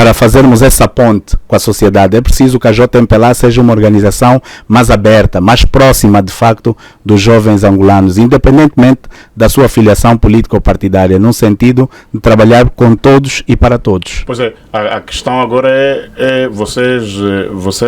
para fazermos essa ponte com a sociedade, é preciso que a JMPLA seja uma organização mais aberta, mais próxima, de facto, dos jovens angolanos, independentemente da sua filiação política ou partidária, no sentido de trabalhar com todos e para todos. Pois é, a questão agora é você,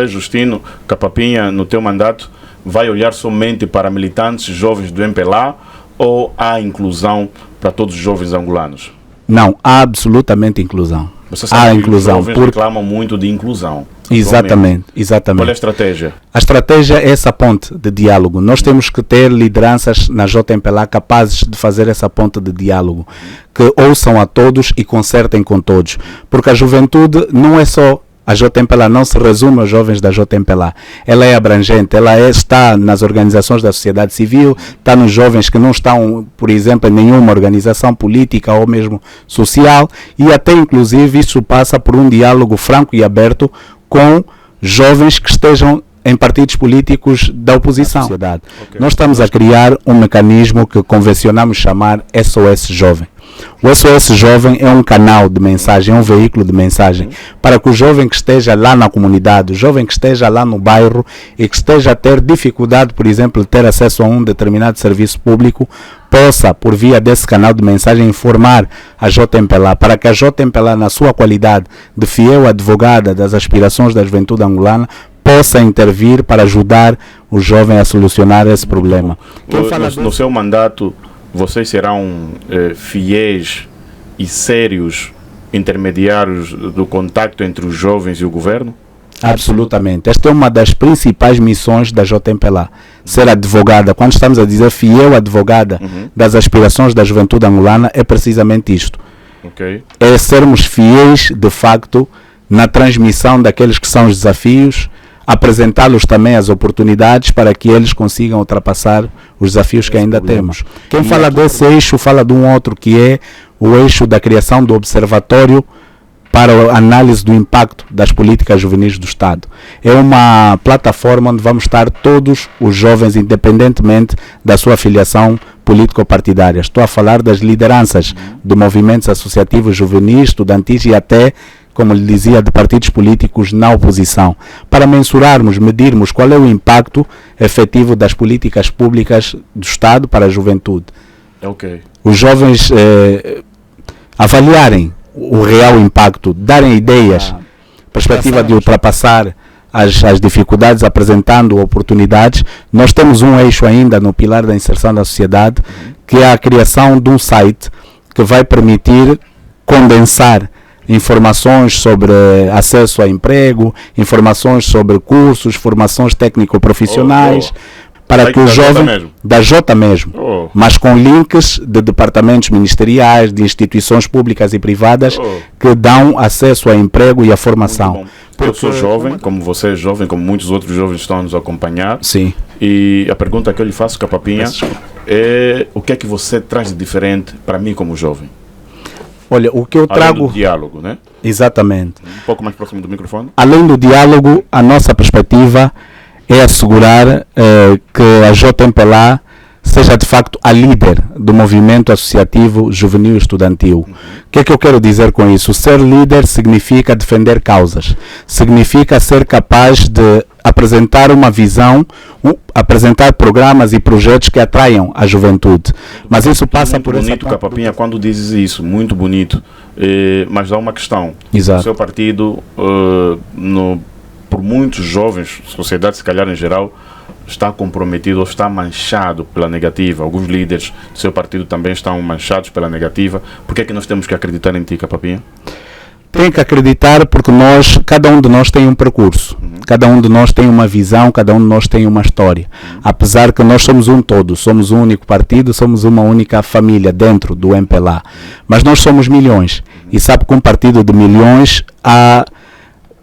Justino Capapinha, no teu mandato, vai olhar somente para militantes jovens do MPLA ou há inclusão para todos os jovens angolanos? Não, há absolutamente inclusão. Você sabe há que inclusão. Os jovens reclamam muito de inclusão. Exatamente. Qual é a estratégia? A estratégia é essa ponte de diálogo. Nós temos que ter lideranças na JMPLA capazes de fazer essa ponte de diálogo, que ouçam a todos e concertem com todos. Porque a juventude não é só... A JMPLA não se resume aos jovens da JMPLA. Ela é abrangente, está nas organizações da sociedade civil, está nos jovens que não estão, por exemplo, em nenhuma organização política ou mesmo social, e até inclusive isso passa por um diálogo franco e aberto com jovens que estejam em partidos políticos da oposição. Okay. Nós estamos a criar um mecanismo que convencionamos chamar SOS Jovem. O SOS Jovem é um canal de mensagem, é um veículo de mensagem para que o jovem que esteja lá na comunidade, o jovem que esteja lá no bairro e que esteja a ter dificuldade, por exemplo, de ter acesso a um determinado serviço público, possa, por via desse canal de mensagem, informar a JMPLA, para que a JMPLA, na sua qualidade de fiel advogada das aspirações da juventude angolana, possa intervir para ajudar o jovem a solucionar esse problema. No seu mandato, vocês serão fiéis e sérios intermediários do contacto entre os jovens e o governo? Absolutamente. Esta é uma das principais missões da JMPLA. Ser advogada. Quando estamos a dizer fiel advogada das aspirações da juventude angolana, é precisamente isto. Okay. É sermos fiéis, de facto, na transmissão daqueles que são os desafios, apresentá-los também as oportunidades para que eles consigam ultrapassar os desafios que ainda temos. Quem fala desse eixo fala de um outro, que é o eixo da criação do Observatório para a análise do impacto das políticas juvenis do Estado. É uma plataforma onde vamos estar todos os jovens, independentemente da sua filiação político-partidária. Estou a falar das lideranças de movimentos associativos juvenis, estudantis e até, como lhe dizia, de partidos políticos na oposição, para mensurarmos, medirmos qual é o impacto efetivo das políticas públicas do Estado para a juventude. Okay. Os jovens avaliarem o real impacto, darem ideias, perspectiva de ultrapassar as dificuldades, apresentando oportunidades. Nós temos um eixo ainda no pilar da inserção da sociedade, que é a criação de um site que vai permitir condensar informações sobre acesso a emprego, informações sobre cursos, formações técnico-profissionais, para que o jovem da J mesmo, mas com links de departamentos ministeriais, de instituições públicas e privadas que dão acesso a emprego e a formação. Eu sou jovem, como você é jovem, como muitos outros jovens estão a nos acompanhar. Sim. E a pergunta que eu lhe faço, Capapinha, é o que é que você traz de diferente para mim como jovem? Olha, o que eu trago... Além do diálogo, né? Exatamente. Um pouco mais próximo do microfone. Além do diálogo, a nossa perspectiva é assegurar que a JMPLA seja de facto a líder do movimento associativo juvenil estudantil. O que é que eu quero dizer com isso? Ser líder significa defender causas, significa ser capaz de apresentar uma visão, apresentar programas e projetos que atraiam a juventude. Mas isso passa por essa... Muito bonito, Capapinha, quando dizes isso, muito bonito. Mas há uma questão. Exato. O seu partido, por muitos jovens, sociedade se calhar em geral, está comprometido ou está manchado pela negativa. Alguns líderes do seu partido também estão manchados pela negativa. Por que é que nós temos que acreditar em ti, Capapinha? Tem que acreditar porque cada um de nós tem um percurso, cada um de nós tem uma visão, cada um de nós tem uma história. Apesar que nós somos um todo, somos um único partido, somos uma única família dentro do MPLA. Mas nós somos milhões. E sabe que um partido de milhões há...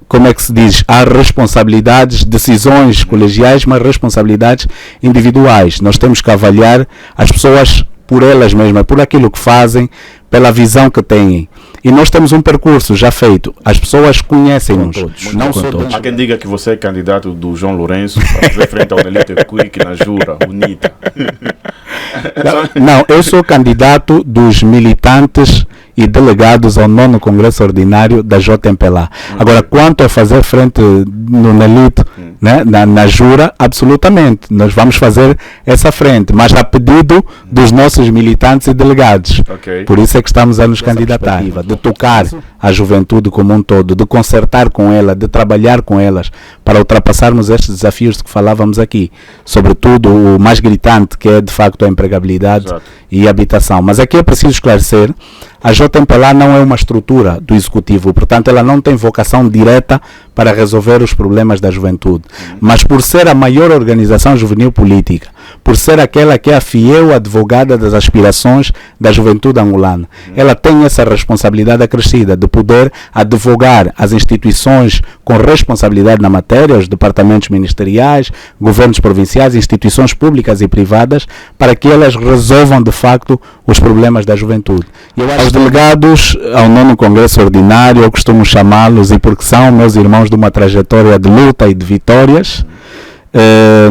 Como é que se diz? Há responsabilidades, decisões colegiais, mas responsabilidades individuais. Nós temos que avaliar as pessoas por elas mesmas, por aquilo que fazem, pela visão que têm. E nós temos um percurso já feito. As pessoas conhecem-nos. Não só todos. Há quem diga que você é candidato do João Lourenço para fazer frente ao Nelito Quick na Jura, UNITA. Não, eu sou candidato dos militantes e delegados ao 9º Congresso Ordinário da JMPLA. Agora, quanto a fazer frente no Nelito, né, na Jura, absolutamente. Nós vamos fazer essa frente, mas a pedido dos nossos militantes e delegados. Okay. Por isso é que estamos a nos candidatar. De tocar a juventude como um todo, de concertar com ela, de trabalhar com elas, para ultrapassarmos estes desafios de que falávamos aqui. Sobretudo o mais gritante, que é de facto a empregabilidade. Exato. E a habitação. Mas aqui é preciso esclarecer, a JMPLA não é uma estrutura do Executivo, portanto ela não tem vocação direta para resolver os problemas da juventude. Mas por ser a maior organização juvenil política, por ser aquela que é a fiel advogada das aspirações da juventude angolana, ela tem essa responsabilidade acrescida de poder advogar as instituições com responsabilidade na matéria, os departamentos ministeriais, governos provinciais, instituições públicas e privadas, para que elas resolvam de facto os problemas da juventude. Aos delegados ao 9º Congresso Ordinário, eu costumo chamá-los, e porque são meus irmãos de uma trajetória de luta e de vitórias,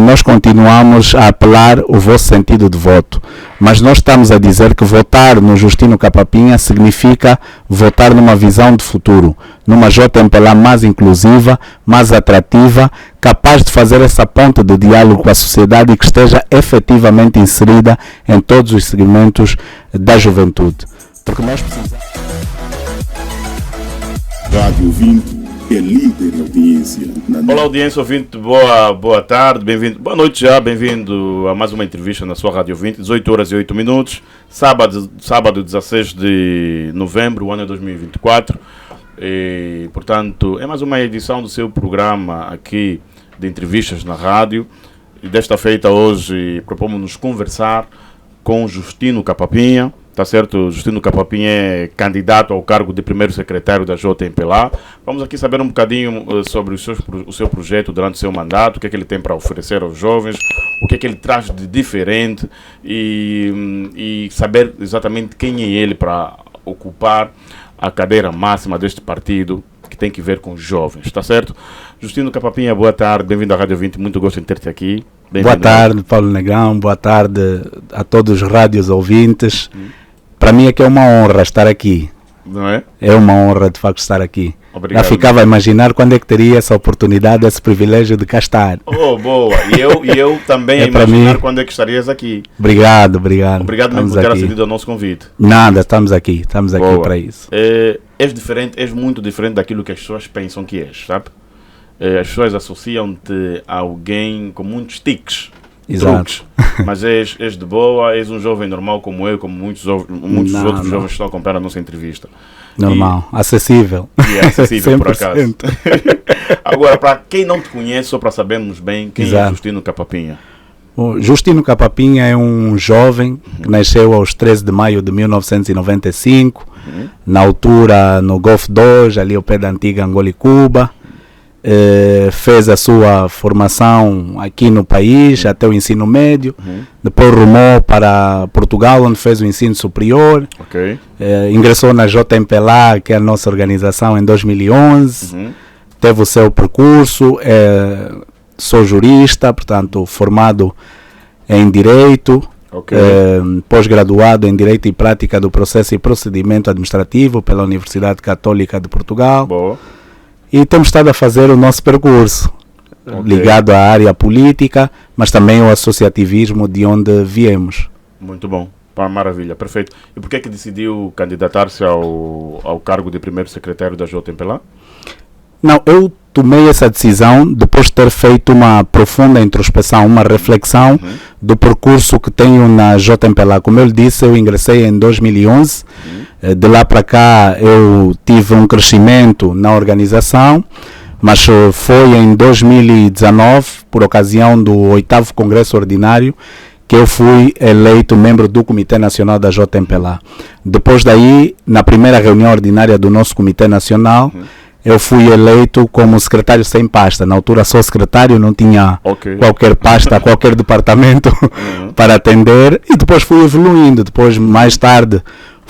nós continuamos a apelar o vosso sentido de voto. Mas nós estamos a dizer que votar no Justino Capapinha significa votar numa visão de futuro, numa JMPLA mais inclusiva, mais atrativa, capaz de fazer essa ponte de diálogo com a sociedade e que esteja efetivamente inserida em todos os segmentos da juventude. Porque nós precisamos. Rádio 20 é líder em audiência. Olá, audiência ouvinte, boa tarde, bem-vindo, boa noite já, bem-vindo a mais uma entrevista na sua Rádio 20, 18 horas e 8 minutos, sábado 16 de novembro, ano 2024, e, portanto, é mais uma edição do seu programa aqui de entrevistas na rádio, e desta feita hoje propomos-nos conversar com Justino Capapinha. Tá certo, Justino Capapinha é candidato ao cargo de primeiro secretário da JMPLA. Vamos aqui saber um bocadinho sobre o seu projeto durante o seu mandato, o que é que ele tem para oferecer aos jovens, o que é que ele traz de diferente e saber exatamente quem é ele para ocupar a cadeira máxima deste partido que tem que ver com os jovens, tá certo? Justino Capapinha, boa tarde, bem-vindo à Rádio 20, muito gosto em ter-te aqui. Boa tarde, Paulo Negrão, boa tarde a todos os rádios ouvintes. Para mim é que é uma honra estar aqui. Não é? É uma honra de facto estar aqui. Obrigado. Já ficava a imaginar quando é que teria essa oportunidade, esse privilégio de cá estar. Oh, boa. E eu também a imaginar quando é que estarias aqui. Obrigado. Obrigado mesmo por ter acedido ao nosso convite. Nada, estamos aqui para isso. És muito diferente daquilo que as pessoas pensam que és, sabe? As pessoas associam-te a alguém com muitos tiques. Exato. Truques, mas és de boa, és um jovem normal como eu, como muitos outros jovens que estão a acompanhar a nossa entrevista. Normal, acessível. E é acessível, por acaso. Agora, para quem não te conhece, só para sabermos bem, quem é Justino Capapinha? O Justino Capapinha é um jovem que nasceu aos 13 de maio de 1995, na altura no Golfo 2, ali ao pé da antiga Angola e Cuba. Fez a sua formação aqui no país até o ensino médio, depois rumou para Portugal, onde fez o ensino superior. Okay. Ingressou na JMPLA, que é a nossa organização, em 2011. Teve o seu percurso. Sou jurista, portanto formado em Direito. Okay. Pós-graduado em Direito e Prática do Processo e Procedimento Administrativo pela Universidade Católica de Portugal. Boa. E temos estado a fazer o nosso percurso, ligado à área política, mas também ao associativismo de onde viemos. Muito bom, maravilha, perfeito. E por que é que decidiu candidatar-se ao cargo de primeiro secretário da JMPLA? Não, eu tomei essa decisão depois de ter feito uma profunda introspeção, uma reflexão do percurso que tenho na JMPLA. Como eu lhe disse, eu ingressei em 2011. De lá para cá eu tive um crescimento na organização, mas foi em 2019, por ocasião do 8º Congresso Ordinário, que eu fui eleito membro do Comitê Nacional da JMPLA. Depois daí, na primeira reunião ordinária do nosso Comitê Nacional, eu fui eleito como secretário sem pasta. Na altura só secretário, não tinha qualquer pasta, qualquer departamento para atender, e depois fui evoluindo. Depois, mais tarde,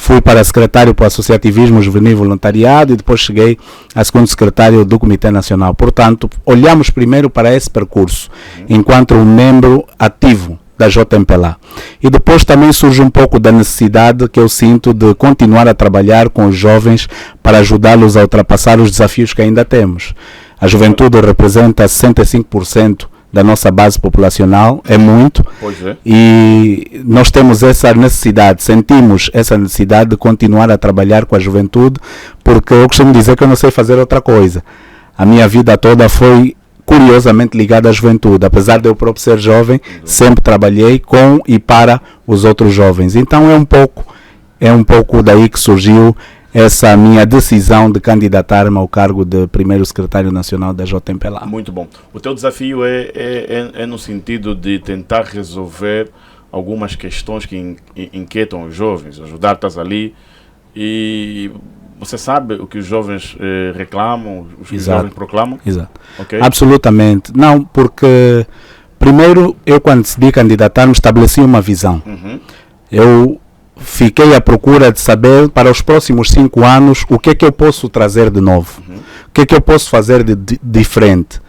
fui para secretário para o Associativismo Juvenil Voluntariado e depois cheguei a segundo secretário do Comitê Nacional. Portanto, olhamos primeiro para esse percurso, enquanto um membro ativo da JMPLA. E depois também surge um pouco da necessidade que eu sinto de continuar a trabalhar com os jovens para ajudá-los a ultrapassar os desafios que ainda temos. A juventude representa 65% da nossa base populacional, é muito, e nós temos essa necessidade, sentimos essa necessidade de continuar a trabalhar com a juventude, porque eu costumo dizer que eu não sei fazer outra coisa. A minha vida toda foi curiosamente ligada à juventude, apesar de eu próprio ser jovem, sempre trabalhei com e para os outros jovens. Então é um pouco daí que surgiu essa minha decisão de candidatar-me ao cargo de primeiro secretário nacional da JMPLA. Muito bom. O teu desafio é no sentido de tentar resolver algumas questões que inquietam os jovens, ajudar-te ali, e você sabe o que os jovens reclamam, o que os jovens proclamam? Exato. Okay. Absolutamente. Não, porque primeiro eu, quando decidi candidatar-me, estabeleci uma visão. Eu fiquei à procura de saber para os próximos 5 anos o que é que eu posso trazer de novo, o que é que eu posso fazer de diferente.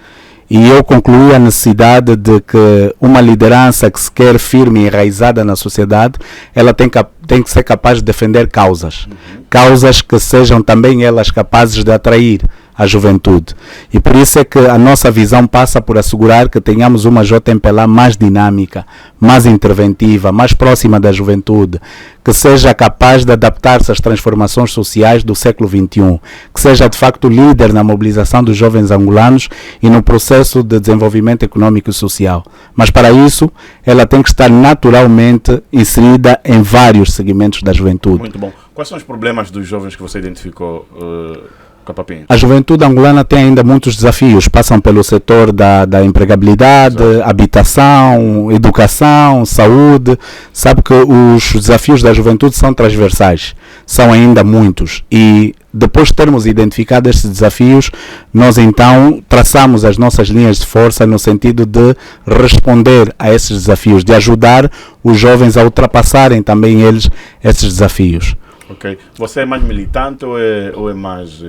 E eu concluí a necessidade de que uma liderança que se quer firme e enraizada na sociedade, ela tem que ser capaz de defender causas. Causas que sejam também elas capazes de atrair a juventude. E por isso é que a nossa visão passa por assegurar que tenhamos uma JMPLA mais dinâmica, mais interventiva, mais próxima da juventude, que seja capaz de adaptar-se às transformações sociais do século XXI, que seja de facto líder na mobilização dos jovens angolanos e no processo de desenvolvimento econômico e social. Mas para isso, ela tem que estar naturalmente inserida em vários segmentos da juventude. Muito bom. Quais são os problemas dos jovens que você identificou, Capapinho? A juventude angolana tem ainda muitos desafios, passam pelo setor da empregabilidade, habitação, educação, saúde. Sabe que os desafios da juventude são transversais, são ainda muitos, e depois de termos identificado estes desafios, nós então traçamos as nossas linhas de força no sentido de responder a esses desafios, de ajudar os jovens a ultrapassarem também eles esses desafios. Ok. Você é mais militante ou é mais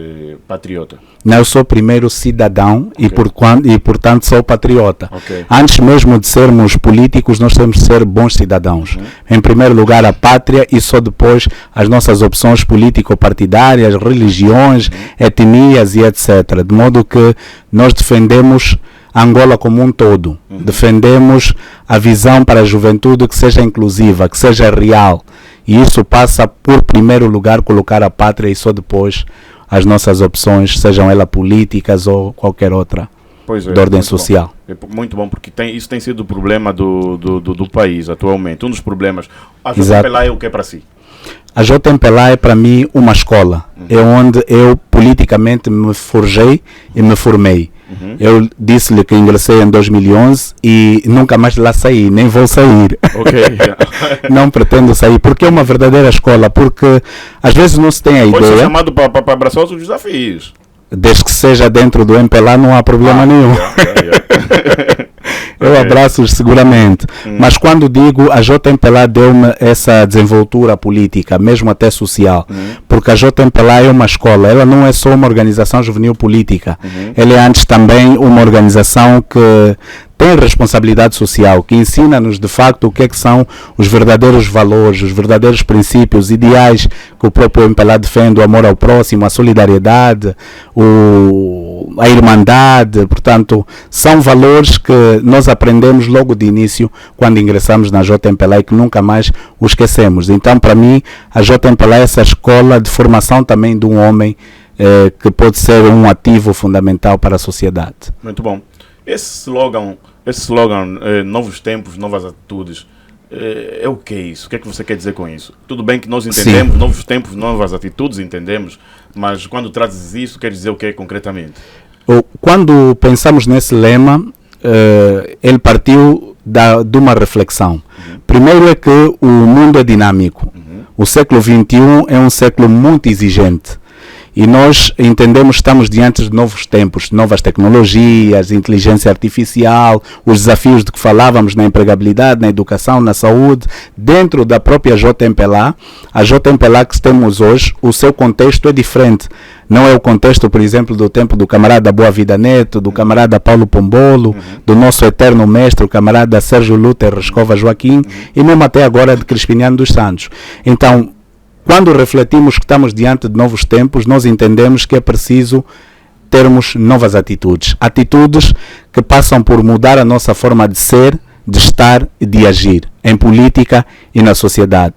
patriota? Não, eu sou primeiro cidadão, okay, e portanto sou patriota. Okay. Antes mesmo de sermos políticos, nós temos de ser bons cidadãos. Em primeiro lugar a pátria e só depois as nossas opções político-partidárias, religiões, etnias e etc. De modo que nós defendemos Angola como um todo. Defendemos a visão para a juventude que seja inclusiva, que seja real. E isso passa por, primeiro lugar, colocar a pátria e só depois as nossas opções, sejam elas políticas ou qualquer outra de ordem social. Muito bom, porque isso tem sido o problema do país atualmente. Um dos problemas. A JMPLA é o que é para si? A JMPLA é para mim uma escola. É onde eu politicamente me forjei e me formei. Eu disse-lhe que ingressei em 2011 e nunca mais de lá saí, nem vou sair. Não pretendo sair, porque é uma verdadeira escola, porque às vezes não se tem a ideia. Pode ser chamado para abraçar os desafios. Desde que seja dentro do MPLA não há problema nenhum. Eu abraço seguramente, mas quando digo a JMPLA deu-me essa desenvoltura política, mesmo até social, porque a JMPLA é uma escola, ela não é só uma organização juvenil política, ela é antes também uma organização que tem responsabilidade social, que ensina-nos de facto o que é que são os verdadeiros valores, os verdadeiros princípios, ideais que o próprio MPLA defende, o amor ao próximo, a solidariedade, a irmandade. Portanto, são valores que nós aprendemos logo de início quando ingressamos na JMPLA e que nunca mais o esquecemos. Então, para mim, a JMPLA é essa escola de formação também de um homem que pode ser um ativo fundamental para a sociedade. Muito bom. Esse slogan, novos tempos, novas atitudes, é o que é isso? O que é que você quer dizer com isso? Tudo bem que nós entendemos, sim, novos tempos, novas atitudes, entendemos, mas quando trazes isso, quer dizer o que concretamente? Quando pensamos nesse lema, ele partiu de uma reflexão. Primeiro é que o mundo é dinâmico. O século XXI é um século muito exigente. E nós entendemos que estamos diante de novos tempos, novas tecnologias, inteligência artificial, os desafios de que falávamos na empregabilidade, na educação, na saúde, dentro da própria JMPLA. A JMPLA que temos hoje, o seu contexto é diferente. Não é o contexto, por exemplo, do tempo do camarada Boa Vida Neto, do camarada Paulo Pombolo, do nosso eterno mestre, o camarada Sérgio Lúter Rescova Joaquim, e mesmo até agora de Crispiniano dos Santos. Então, quando refletimos que estamos diante de novos tempos, nós entendemos que é preciso termos novas atitudes. Atitudes que passam por mudar a nossa forma de ser, de estar e de agir em política e na sociedade.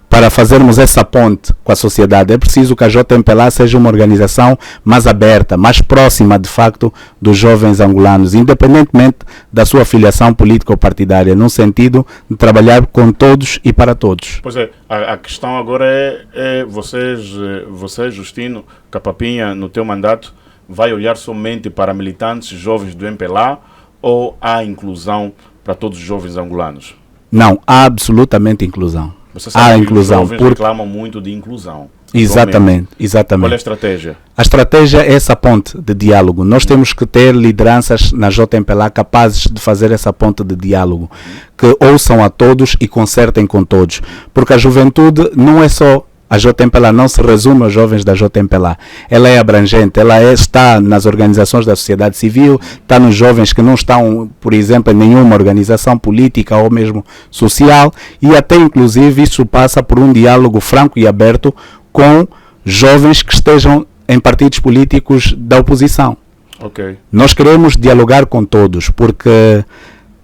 Para fazermos essa ponte com a sociedade, é preciso que a JMPLA seja uma organização mais aberta, mais próxima, de facto, dos jovens angolanos, independentemente da sua filiação política ou partidária, no sentido de trabalhar com todos e para todos. Pois é, a questão agora é você, Justino Capapinha, no teu mandato, vai olhar somente para militantes jovens do MPLA ou há inclusão para todos os jovens angolanos? Não, há absolutamente inclusão. Você sabe Há que inclusão. os jovens reclamam muito de inclusão. Exatamente, exatamente. Qual é a estratégia? A estratégia é essa ponte de diálogo. Nós temos que ter lideranças na JMPLA capazes de fazer essa ponte de diálogo, que ouçam a todos e concertem com todos. Porque a juventude não é só... A JMPLA não se resume aos jovens da JMPLA. Ela é abrangente, está nas organizações da sociedade civil, está nos jovens que não estão, por exemplo, em nenhuma organização política ou mesmo social, e até inclusive isso passa por um diálogo franco e aberto com jovens que estejam em partidos políticos da oposição. Okay. Nós queremos dialogar com todos, porque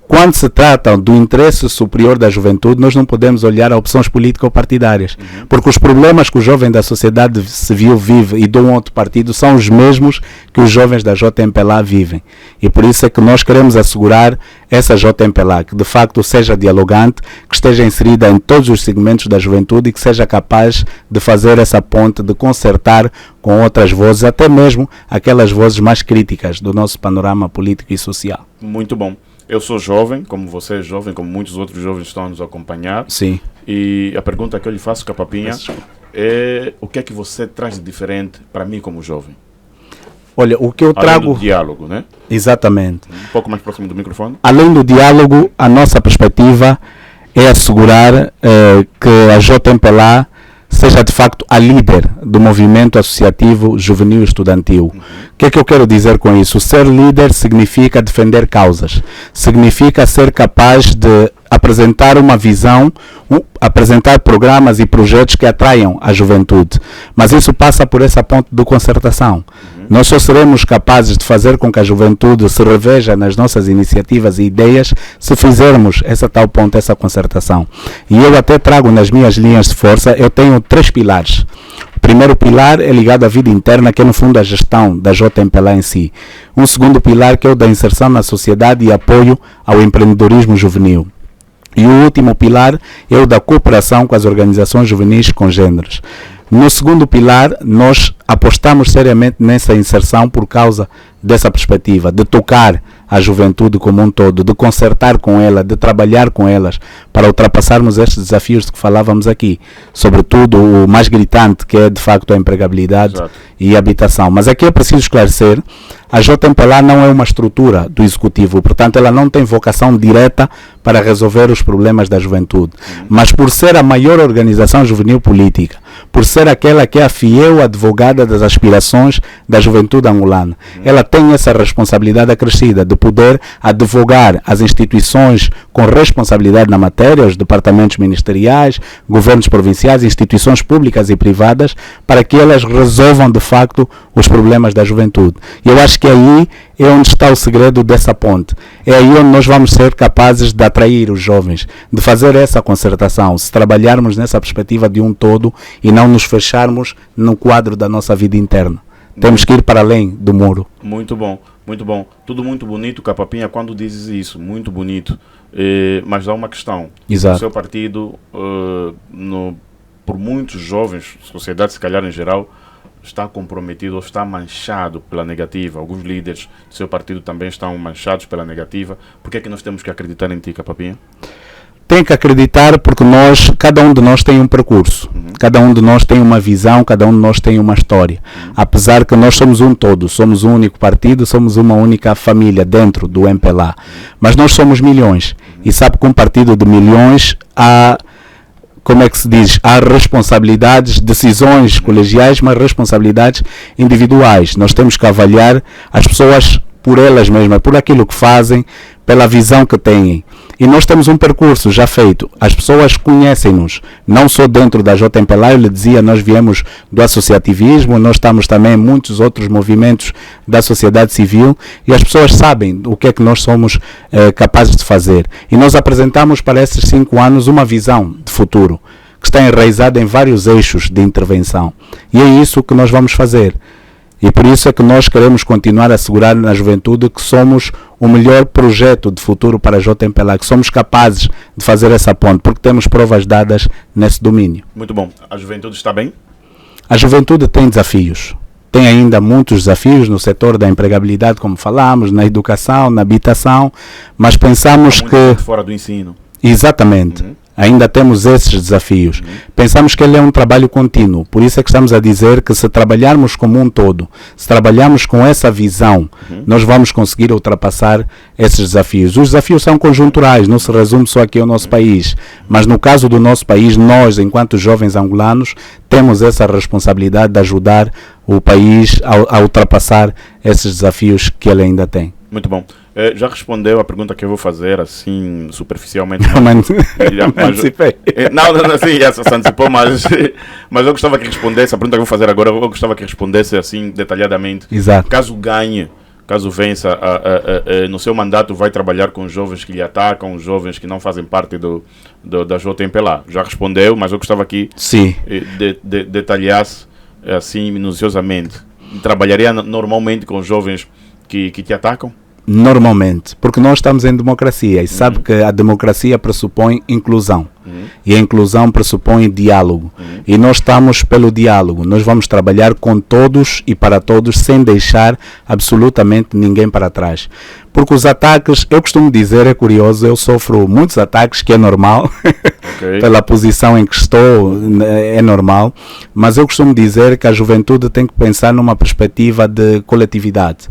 quando se trata do interesse superior da juventude, nós não podemos olhar a opções político-partidárias, porque os problemas que o jovem da sociedade civil vive e de um outro partido são os mesmos que os jovens da JMPLA vivem. E por isso é que nós queremos assegurar essa JMPLA, que de facto seja dialogante, que esteja inserida em todos os segmentos da juventude e que seja capaz de fazer essa ponte, de concertar com outras vozes, até mesmo aquelas vozes mais críticas do nosso panorama político e social. Muito bom. Eu sou jovem, como você é jovem, como muitos outros jovens estão a nos acompanhar. Sim. E a pergunta que eu lhe faço, Capapinha, é o que é que você traz de diferente para mim como jovem? Olha, o que eu trago... Além do diálogo, né? Exatamente. Um pouco mais próximo do microfone. Além do diálogo, a nossa perspectiva é assegurar que a JMPLA seja de facto a líder do movimento associativo juvenil e estudantil. O que é que eu quero dizer com isso? Ser líder significa defender causas, significa ser capaz de apresentar uma visão, apresentar programas e projetos que atraiam a juventude. Mas isso passa por essa ponte de concertação. Nós só seremos capazes de fazer com que a juventude se reveja nas nossas iniciativas e ideias se fizermos essa tal ponte, essa concertação. E eu até trago nas minhas linhas de força, eu tenho 3 pilares. O primeiro pilar é ligado à vida interna, que é no fundo a gestão da JMPLA em si. Um segundo pilar que é o da inserção na sociedade e apoio ao empreendedorismo juvenil. E o último pilar é o da cooperação com as organizações juvenis congêneres. No segundo pilar, nós apostamos seriamente nessa inserção por causa dessa perspectiva, de tocar a juventude como um todo, de concertar com ela, de trabalhar com elas para ultrapassarmos estes desafios de que falávamos aqui. Sobretudo o mais gritante, que é de facto a empregabilidade. Exato. E a habitação. Mas aqui é preciso esclarecer, a JMPLA não é uma estrutura do executivo, portanto ela não tem vocação direta para resolver os problemas da juventude. Mas por ser a maior organização juvenil política, por ser aquela que é a fiel advogada das aspirações da juventude angolana, ela tem essa responsabilidade acrescida de poder advogar as instituições com responsabilidade na matéria, os departamentos ministeriais, governos provinciais, instituições públicas e privadas, para que elas resolvam de facto os problemas da juventude. E eu acho que aí é onde está o segredo dessa ponte. É aí onde nós vamos ser capazes de atrair os jovens, de fazer essa concertação, se trabalharmos nessa perspectiva de um todo e não nos fecharmos no quadro da nossa vida interna. Temos que ir para além do muro. Muito bom, muito bom. Tudo muito bonito, Capapinha, quando dizes isso, muito bonito. Mas há uma questão. Exato. O seu partido, por muitos jovens, sociedade se calhar em geral, está comprometido ou está manchado pela negativa. Alguns líderes do seu partido também estão manchados pela negativa. Por que é que nós temos que acreditar em ti, Capapinha? Tem que acreditar, porque cada um de nós tem um percurso, cada um de nós tem uma visão, cada um de nós tem uma história. Apesar que nós somos um todo, somos um único partido, somos uma única família dentro do MPLA. Mas nós somos milhões. E sabe que um partido de milhões há, como é que se diz, há responsabilidades, decisões colegiais, mas responsabilidades individuais. Nós temos que avaliar as pessoas por elas mesmas, por aquilo que fazem, pela visão que têm. E nós temos um percurso já feito. As pessoas conhecem-nos, não só dentro da JMPLA, eu lhe dizia, nós viemos do associativismo, nós estamos também em muitos outros movimentos da sociedade civil, e as pessoas sabem o que é que nós somos capazes de fazer. E nós apresentamos para esses 5 anos uma visão de futuro, que está enraizada em vários eixos de intervenção. E é isso que nós vamos fazer. E por isso é que nós queremos continuar a assegurar na juventude que somos o melhor projeto de futuro para a JMPLA, que somos capazes de fazer essa ponte, porque temos provas dadas nesse domínio. Muito bom. A juventude está bem? A juventude tem desafios. Tem ainda muitos desafios no setor da empregabilidade, como falamos, na educação, na habitação, mas pensamos que... fora do ensino. Exatamente. Ainda temos esses desafios. Pensamos que ele é um trabalho contínuo. Por isso é que estamos a dizer que se trabalharmos como um todo, se trabalharmos com essa visão, nós vamos conseguir ultrapassar esses desafios. Os desafios são conjunturais, não se resume só aqui ao nosso país. Mas no caso do nosso país, nós, enquanto jovens angolanos, temos essa responsabilidade de ajudar o país a ultrapassar esses desafios que ele ainda tem. Muito bom. Já respondeu a pergunta que eu vou fazer, assim, superficialmente. Já se antecipou, mas eu gostava que respondesse, a pergunta que eu vou fazer agora, eu gostava que respondesse, assim, detalhadamente. Exato. Caso ganhe, caso vença, no seu mandato vai trabalhar com jovens que lhe atacam, jovens que não fazem parte da JMPLA. Já respondeu, mas eu gostava que detalhasse, assim, minuciosamente. Trabalharia normalmente com jovens que te atacam? Normalmente, porque nós estamos em democracia e sabe que a democracia pressupõe inclusão e a inclusão pressupõe diálogo e nós estamos pelo diálogo, nós vamos trabalhar com todos e para todos sem deixar absolutamente ninguém para trás, porque os ataques, eu costumo dizer, é curioso, eu sofro muitos ataques, que é normal, pela posição em que estou, é normal, mas eu costumo dizer que a juventude tem que pensar numa perspectiva de coletividade,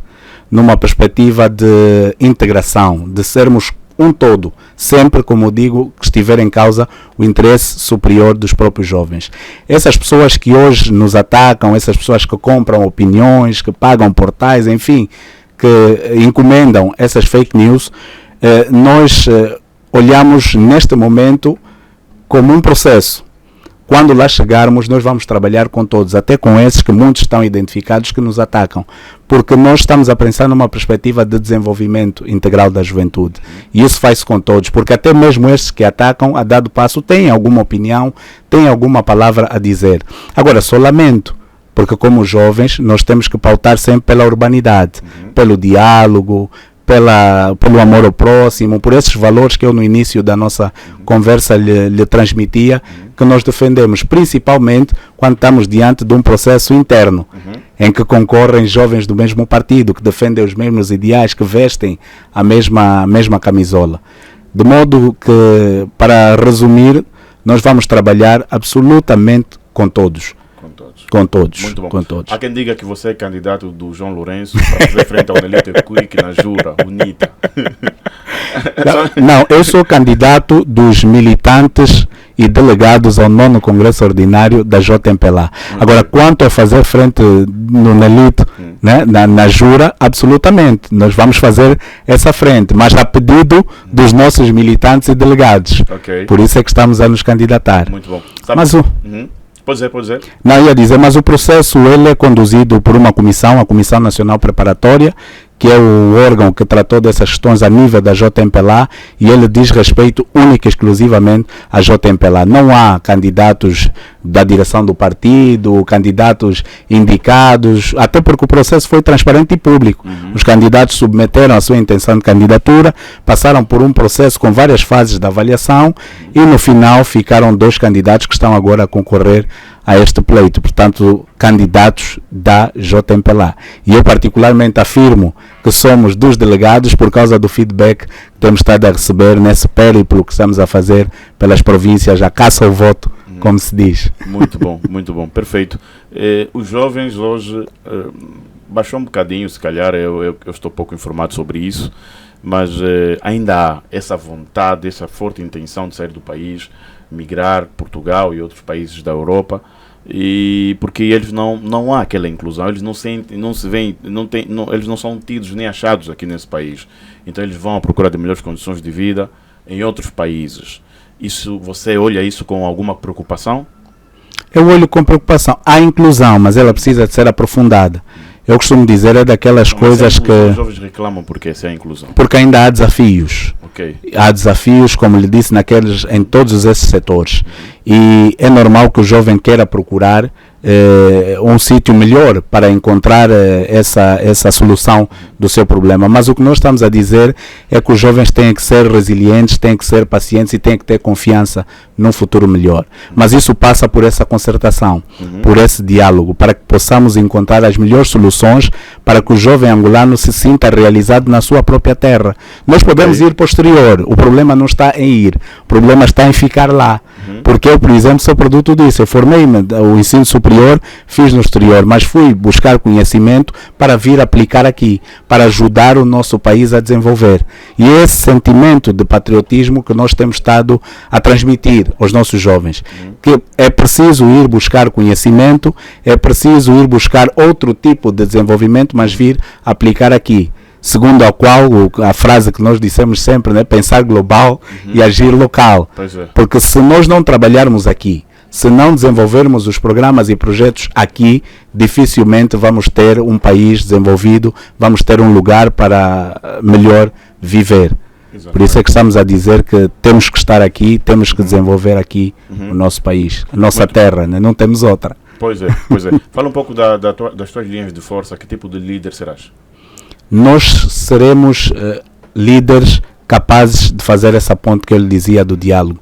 numa perspectiva de integração, de sermos um todo, sempre, como digo, que estiver em causa o interesse superior dos próprios jovens. Essas pessoas que hoje nos atacam, essas pessoas que compram opiniões, que pagam portais, enfim, que encomendam essas fake news, nós olhamos neste momento como um processo. Quando lá chegarmos, nós vamos trabalhar com todos, até com esses que muitos estão identificados que nos atacam, porque nós estamos a pensar numa perspectiva de desenvolvimento integral da juventude. E isso faz-se com todos, porque até mesmo esses que atacam, a dado passo, têm alguma opinião, têm alguma palavra a dizer. Agora, só lamento, porque como jovens, nós temos que pautar sempre pela urbanidade, pelo diálogo, pelo amor ao próximo, por esses valores que eu no início da nossa conversa lhe transmitia, que nós defendemos, principalmente quando estamos diante de um processo interno, em que concorrem jovens do mesmo partido, que defendem os mesmos ideais, que vestem a mesma camisola. De modo que, para resumir, nós vamos trabalhar absolutamente com todos. Com todos. Muito bom. Com todos. Há quem diga que você é candidato do João Lourenço para fazer frente ao Nelito Quick na Jura, bonita. Não, eu sou candidato dos militantes e delegados ao 9º Congresso Ordinário da JMPLA. Agora, quanto a fazer frente no Nelito, né, na Jura, absolutamente, nós vamos fazer essa frente, mas a pedido dos nossos militantes e delegados. Por isso é que estamos a nos candidatar. Muito bom. Mas Pode dizer. Não, ia dizer, mas o processo ele é conduzido por uma comissão, a Comissão Nacional Preparatória, que é o órgão que tratou dessas questões a nível da JMPLA, e ele diz respeito única e exclusivamente à JMPLA. Não há candidatos da direção do partido, candidatos indicados, até porque o processo foi transparente e público. Os candidatos submeteram a sua intenção de candidatura, passaram por um processo com várias fases de avaliação e no final ficaram 2 candidatos que estão agora a concorrer a este pleito, portanto, candidatos da JMPLA. E eu particularmente afirmo que somos dos delegados por causa do feedback que temos estado a receber nesse périplo que estamos a fazer pelas províncias, a caça ao voto, como se diz. Muito bom, perfeito. Os jovens hoje baixou um bocadinho, se calhar, eu estou pouco informado sobre isso, mas ainda há essa vontade, essa forte intenção de sair do país, migrar Portugal e outros países da Europa, e porque eles não há aquela inclusão, eles eles não são tidos nem achados aqui nesse país, então eles vão à procura de melhores condições de vida em outros países. Isso, você olha isso com alguma preocupação? Eu olho com preocupação. Há inclusão, mas ela precisa de ser aprofundada. Eu costumo dizer, é daquelas coisas que... Os jovens reclamam porque essa é a inclusão. Porque ainda há desafios. Okay. Há desafios, como lhe disse, em todos esses setores. E é normal que o jovem queira procurar um sítio melhor para encontrar essa solução do seu problema. Mas o que nós estamos a dizer é que os jovens têm que ser resilientes, têm que ser pacientes e têm que ter confiança num futuro melhor. Mas isso passa por essa concertação, por esse diálogo, para que possamos encontrar as melhores soluções para que o jovem angolano se sinta realizado na sua própria terra. Nós podemos ir para o exterior, o problema não está em ir, o problema está em ficar lá. Porque eu, por exemplo, sou produto disso. Eu formei-me, o ensino superior, fiz no exterior, mas fui buscar conhecimento para vir aplicar aqui, para ajudar o nosso país a desenvolver. E é esse sentimento de patriotismo que nós temos estado a transmitir aos nossos jovens. Que é preciso ir buscar conhecimento, é preciso ir buscar outro tipo de desenvolvimento, mas vir aplicar aqui. Segundo a qual a frase que nós dissemos sempre, né, pensar global e agir local. Porque se nós não trabalharmos aqui, se não desenvolvermos os programas e projetos aqui, dificilmente vamos ter um país desenvolvido, vamos ter um lugar para melhor viver. Exatamente. Por isso é que estamos a dizer que temos que estar aqui, temos que desenvolver aqui o nosso país, a nossa terra, né? Não temos outra. Pois é. Fala um pouco das tuas linhas de força, que tipo de líder serás? Nós seremos líderes capazes de fazer essa ponte que eu lhe dizia do diálogo.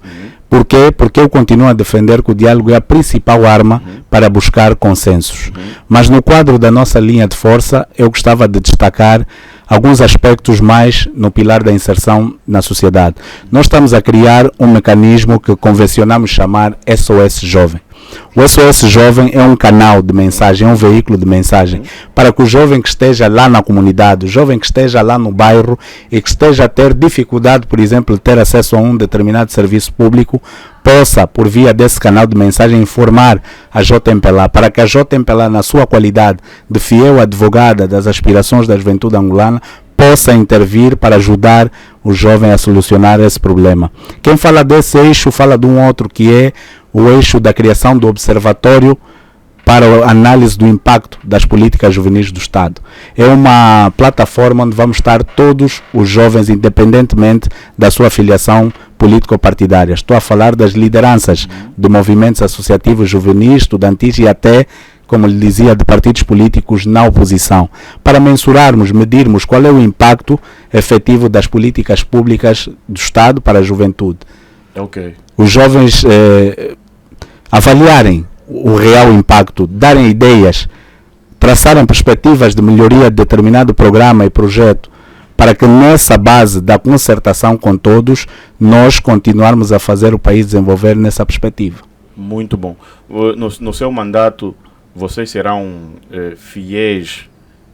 Por quê? Porque eu continuo a defender que o diálogo é a principal arma para buscar consensos. Mas no quadro da nossa linha de força, eu gostava de destacar alguns aspectos mais no pilar da inserção na sociedade. Nós estamos a criar um mecanismo que convencionamos chamar SOS Jovem. O SOS Jovem é um canal de mensagem, é um veículo de mensagem para que o jovem que esteja lá na comunidade, o jovem que esteja lá no bairro e que esteja a ter dificuldade, por exemplo, de ter acesso a um determinado serviço público, possa, por via desse canal de mensagem, informar a JMPLA, para que a JMPLA, na sua qualidade de fiel advogada das aspirações da juventude angolana, possa intervir para ajudar o jovem a solucionar esse problema. Quem fala desse eixo fala de um outro, que é o eixo da criação do Observatório para a análise do impacto das políticas juvenis do Estado. É uma plataforma onde vamos estar todos os jovens, independentemente da sua filiação político-partidária. Estou a falar das lideranças de movimentos associativos juvenis, estudantis e até, como lhe dizia, de partidos políticos na oposição, para mensurarmos, medirmos qual é o impacto efetivo das políticas públicas do Estado para a juventude. Okay. Os jovens avaliarem o real impacto, darem ideias, traçarem perspectivas de melhoria de determinado programa e projeto, para que nessa base da concertação com todos, nós continuarmos a fazer o país desenvolver nessa perspectiva. Muito bom. No seu mandato, vocês serão fiéis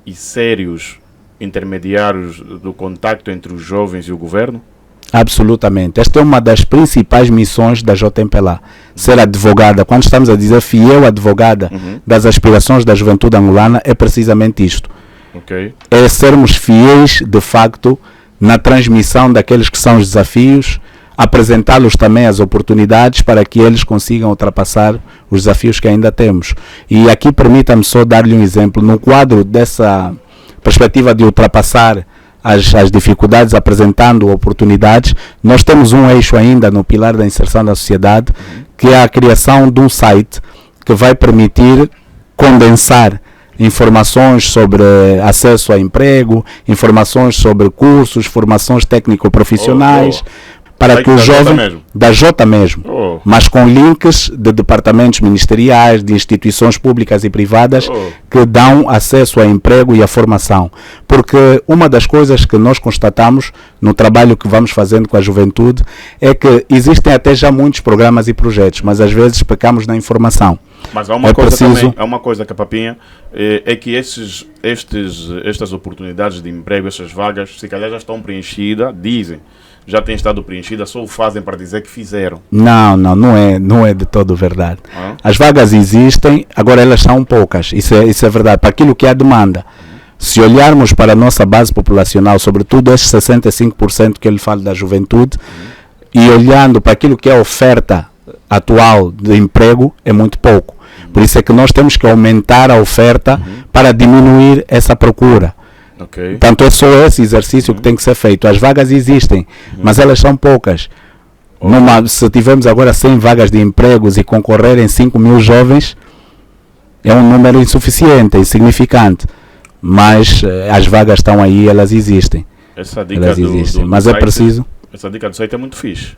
e sérios intermediários do contacto entre os jovens e o governo? Absolutamente. Esta é uma das principais missões da JMPLA. Ser advogada. Quando estamos a dizer fiel advogada das aspirações da juventude angolana, é precisamente isto. Okay. É sermos fiéis, de facto, na transmissão daqueles que são os desafios, apresentá-los também as oportunidades para que eles consigam ultrapassar os desafios que ainda temos. E aqui permita-me só dar-lhe um exemplo. No quadro dessa perspectiva de ultrapassar as dificuldades, apresentando oportunidades, nós temos um eixo ainda no pilar da inserção da sociedade, que é a criação de um site que vai permitir condensar informações sobre acesso a emprego, informações sobre cursos, formações técnico-profissionais, para que o jovem da Jota mesmo, mas com links de departamentos ministeriais, de instituições públicas e privadas que dão acesso a emprego e a formação. Porque uma das coisas que nós constatamos no trabalho que vamos fazendo com a juventude é que existem até já muitos programas e projetos, mas às vezes pecamos na informação. Mas há uma coisa também, há uma coisa que a Papinha é que estas oportunidades de emprego, estas vagas, se calhar já estão preenchidas, dizem, já têm estado preenchidas, só o fazem para dizer que fizeram. Não é de todo verdade. As vagas existem, agora elas são poucas, isso é verdade, para aquilo que é a demanda. Se olharmos para a nossa base populacional, sobretudo estes 65% que ele fala da juventude, e olhando para aquilo que é a oferta atual de emprego, é muito pouco. Por isso é que nós temos que aumentar a oferta para diminuir essa procura. Portanto, é só esse exercício que tem que ser feito. As vagas existem, mas elas são poucas. Se tivermos agora 100 vagas de empregos e concorrerem 5 mil jovens, é um número insuficiente, insignificante. Mas as vagas estão aí, elas existem. Essa dica elas existem. Mas do é preciso... Essa dica do site é muito fixe.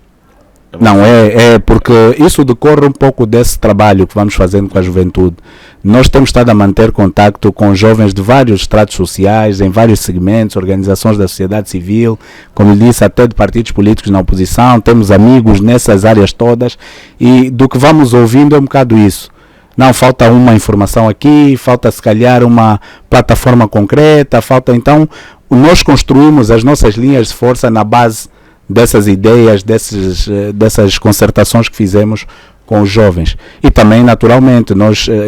É porque isso decorre um pouco desse trabalho que vamos fazendo com a juventude. Nós temos estado a manter contacto com jovens de vários estratos sociais, em vários segmentos, organizações da sociedade civil, como eu disse, até de partidos políticos na oposição, temos amigos nessas áreas todas, e do que vamos ouvindo é um bocado isso. Não, falta uma informação aqui, falta se calhar uma plataforma concreta, então nós construímos as nossas linhas de força na base dessas ideias, dessas concertações que fizemos com os jovens. E também, naturalmente,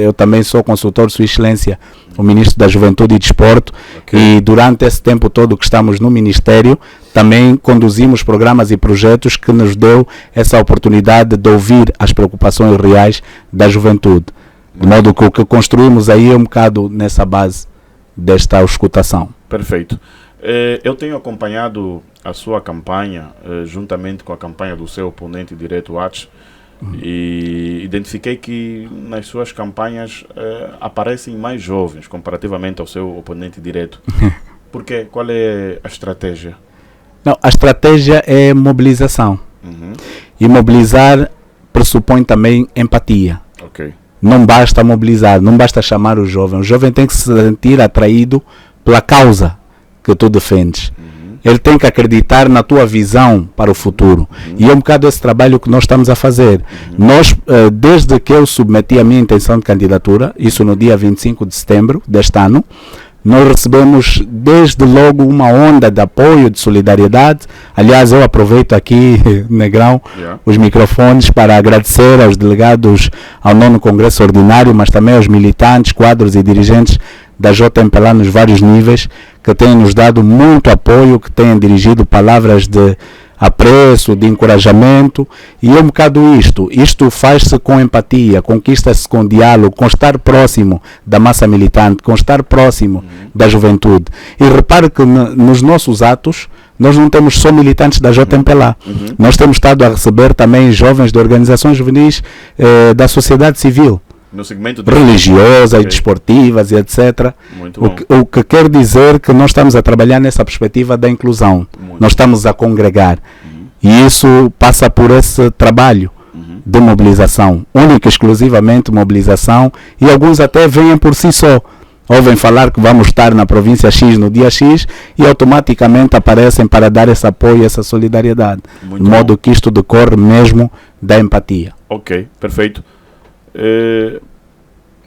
eu também sou consultor de Sua Excelência, o Ministro da Juventude e Desporto, e durante esse tempo todo que estamos no Ministério, também conduzimos programas e projetos que nos deu essa oportunidade de ouvir as preocupações reais da juventude. De modo que o que construímos aí é um bocado nessa base desta escutação. Perfeito. Eu tenho acompanhado a sua campanha, juntamente com a campanha do seu oponente direto, Ach, e identifiquei que nas suas campanhas aparecem mais jovens comparativamente ao seu oponente direto. Por quê? Qual é a estratégia? Não, a estratégia é mobilização. E mobilizar pressupõe também empatia. Não basta mobilizar, não basta chamar o jovem tem que se sentir atraído pela causa que tu defendes. Ele tem que acreditar na tua visão para o futuro. E é um bocado esse trabalho que nós estamos a fazer. Nós, desde que eu submeti a minha intenção de candidatura, isso no dia 25 de setembro deste ano, nós recebemos desde logo uma onda de apoio, de solidariedade. Aliás, eu aproveito aqui, Negrão, os microfones para agradecer aos delegados ao 9º Congresso Ordinário, mas também aos militantes, quadros e dirigentes da JMPLA nos vários níveis, que têm nos dado muito apoio, que têm dirigido palavras de apreço, de encorajamento, e é um bocado isto faz-se com empatia, conquista-se com diálogo, com estar próximo da massa militante, com estar próximo da juventude. E repare que nos nossos atos nós não temos só militantes da JMPLA, nós temos estado a receber também jovens de organizações juvenis da sociedade civil, no segmento religiosa e desportivas e etc. O que quer dizer que nós estamos a trabalhar nessa perspectiva da inclusão. Nós estamos a congregar. E isso passa por esse trabalho de mobilização. Única e exclusivamente mobilização. E alguns até vêm por si só. Ouvem falar que vamos estar na província X no dia X e automaticamente aparecem para dar esse apoio e essa solidariedade. De modo que isto decorre mesmo da empatia. Ok, perfeito.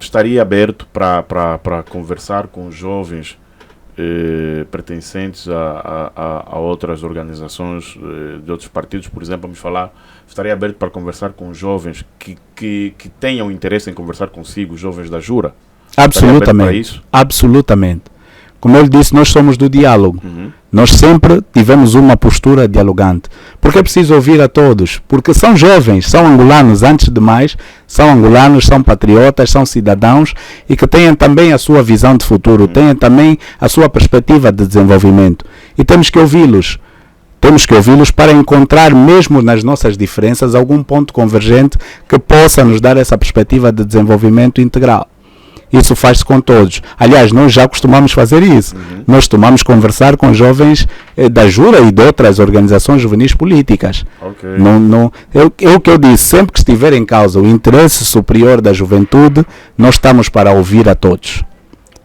Estaria aberto para conversar com jovens pertencentes a outras organizações de outros partidos, por exemplo, vamos falar, estaria aberto para conversar com jovens que tenham interesse em conversar consigo, jovens da Jura? Absolutamente, absolutamente. Como eu disse, nós somos do diálogo. Nós sempre tivemos uma postura dialogante. Porque é preciso ouvir a todos. Porque são jovens, são angolanos, antes de mais, são angolanos, são patriotas, são cidadãos e que têm também a sua visão de futuro, têm também a sua perspectiva de desenvolvimento. E temos que ouvi-los. Temos que ouvi-los para encontrar, mesmo nas nossas diferenças, algum ponto convergente que possa nos dar essa perspectiva de desenvolvimento integral. isso faz-se com todos. Aliás, nós já costumamos fazer isso. Nós costumamos conversar com jovens da Jura e de outras organizações juvenis políticas. Ok. É o que eu disse, sempre que estiver em causa o interesse superior da juventude, nós estamos para ouvir a todos.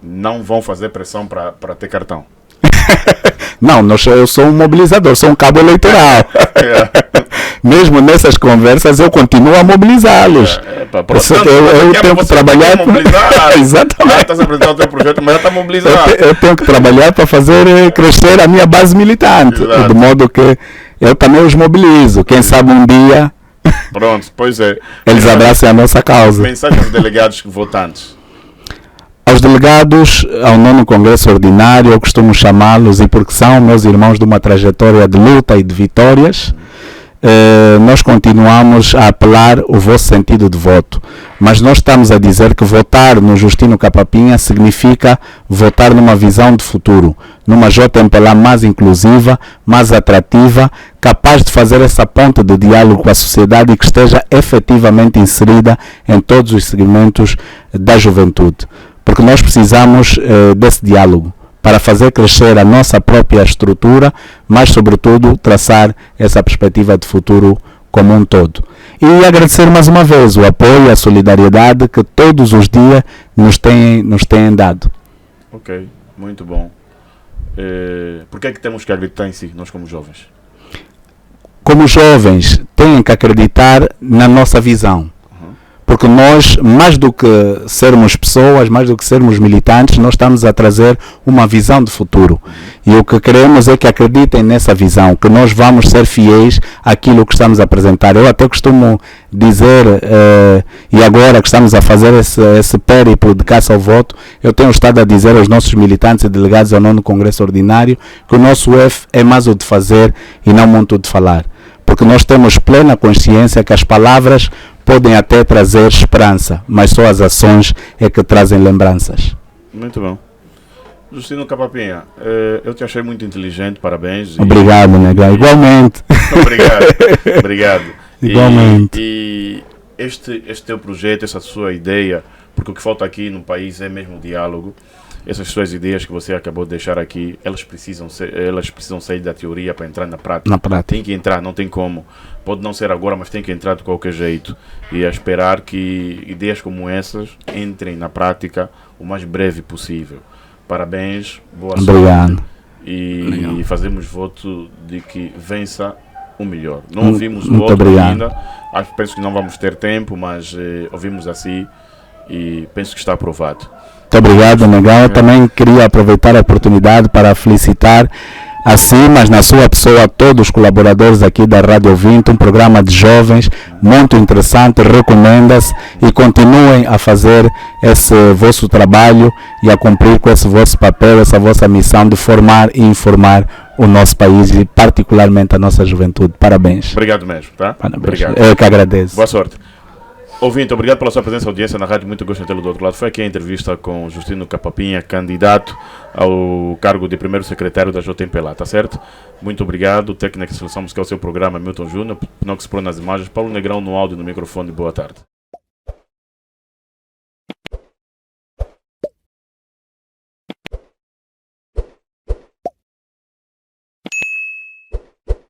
Não vão fazer pressão para ter cartão. Não, eu sou um mobilizador, sou um cabo eleitoral. Mesmo nessas conversas eu continuo a mobilizá-los. Eu tenho que trabalhar para... Exatamente. Está a apresentar o teu projeto, mas já está mobilizado. Eu tenho que trabalhar para fazer crescer a minha base militante. Exato. De modo que eu também os mobilizo. Quem sabe um dia Pronto, pois é. eles abracem a nossa causa. Mensagem aos delegados votantes. Aos delegados ao 9º Congresso Ordinário, eu costumo chamá-los, e porque são meus irmãos de uma trajetória de luta e de vitórias, nós continuamos a apelar o vosso sentido de voto. Mas nós estamos a dizer que votar no Justino Capapinha significa votar numa visão de futuro, numa JMPLA mais inclusiva, mais atrativa, capaz de fazer essa ponte de diálogo com a sociedade e que esteja efetivamente inserida em todos os segmentos da juventude. Porque nós precisamos desse diálogo para fazer crescer a nossa própria estrutura, mas sobretudo traçar essa perspectiva de futuro como um todo. E agradecer mais uma vez o apoio e a solidariedade que todos os dias nos têm dado. Ok, muito bom. Por que é que temos que acreditar em si, nós como jovens? Como jovens, têm que acreditar na nossa visão. Porque nós, mais do que sermos pessoas, mais do que sermos militantes, nós estamos a trazer uma visão de futuro. E o que queremos é que acreditem nessa visão, que nós vamos ser fiéis àquilo que estamos a apresentar. Eu até costumo dizer, e agora que estamos a fazer esse périplo de caça ao voto, eu tenho estado a dizer aos nossos militantes e delegados ao 9º Congresso Ordinário que o nosso UF é mais o de fazer e não muito de falar. Porque nós temos plena consciência que as palavras podem até trazer esperança, mas só as ações é que trazem lembranças. Muito bom. Justino Capapinha, eu te achei muito inteligente, parabéns. Obrigado, Negra. Igualmente. Obrigado. Igualmente. E este teu projeto, essa sua ideia, porque o que falta aqui no país é mesmo diálogo. Essas suas ideias que você acabou de deixar aqui, elas precisam sair da teoria para entrar na prática. Tem que entrar, não tem como. Pode não ser agora, mas tem que entrar de qualquer jeito. E a esperar que ideias como essas entrem na prática o mais breve possível. Parabéns, boa sorte. Obrigado. E fazemos voto de que vença o melhor. Não ouvimos muito voto obrigado. ainda. Penso que não vamos ter tempo, mas ouvimos assim e penso que está aprovado. Muito obrigado, Negão. Eu também queria aproveitar a oportunidade para felicitar assim, mas na sua pessoa, todos os colaboradores aqui da Rádio Ouvinte, um programa de jovens muito interessante, recomenda-se e continuem a fazer esse vosso trabalho e a cumprir com esse vosso papel, essa vossa missão de formar e informar o nosso país e particularmente a nossa juventude. Parabéns. Obrigado mesmo, tá? Parabéns. Obrigado. Eu que agradeço. Boa sorte. Ouvinte, obrigado pela sua presença e audiência na rádio. Muito gosto de tê-lo do outro lado. Foi aqui a entrevista com Justino Capapinha, candidato ao cargo de primeiro secretário da JMPLA, tá certo? Muito obrigado. Técnica de seleção musical, seu programa, Milton Júnior. Não que se põe nas imagens. Paulo Negrão no áudio, no microfone. Boa tarde.